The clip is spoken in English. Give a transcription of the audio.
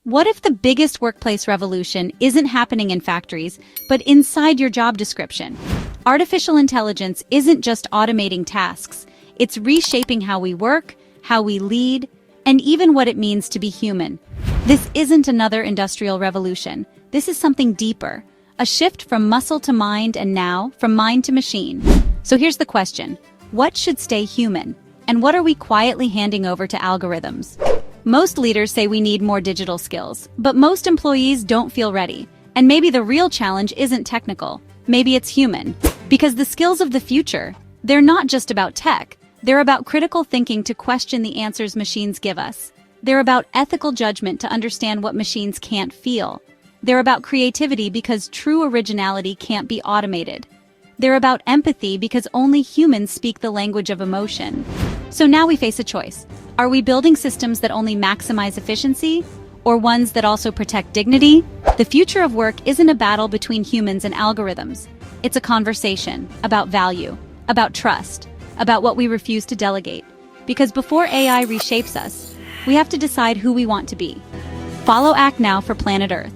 What if the biggest workplace revolution isn't happening in factories, but inside your job description? Artificial intelligence isn't just automating tasks, it's reshaping how we work, how we lead, and even what it means to be human. This isn't another industrial revolution. This is something deeper, a shift from muscle to mind and now from mind to machine. So here's the question: what should stay human? And what are we quietly handing over to algorithms? Most leaders say we need more digital skills, but most employees don't feel ready. And maybe the real challenge isn't technical. Maybe it's human. Because the skills of the future, they're not just about tech. They're about critical thinking to question the answers machines give us. They're about ethical judgment to understand what machines can't feel. They're about creativity because true originality can't be automated. They're about empathy because only humans speak the language of emotion. So now we face a choice. Are we building systems that only maximize efficiency, or ones that also protect dignity? The future of work isn't a battle between humans and algorithms. It's a conversation about value, about trust, about what we refuse to delegate. Because before AI reshapes us, we have to decide who we want to be. Follow ActNow for Planet Earth.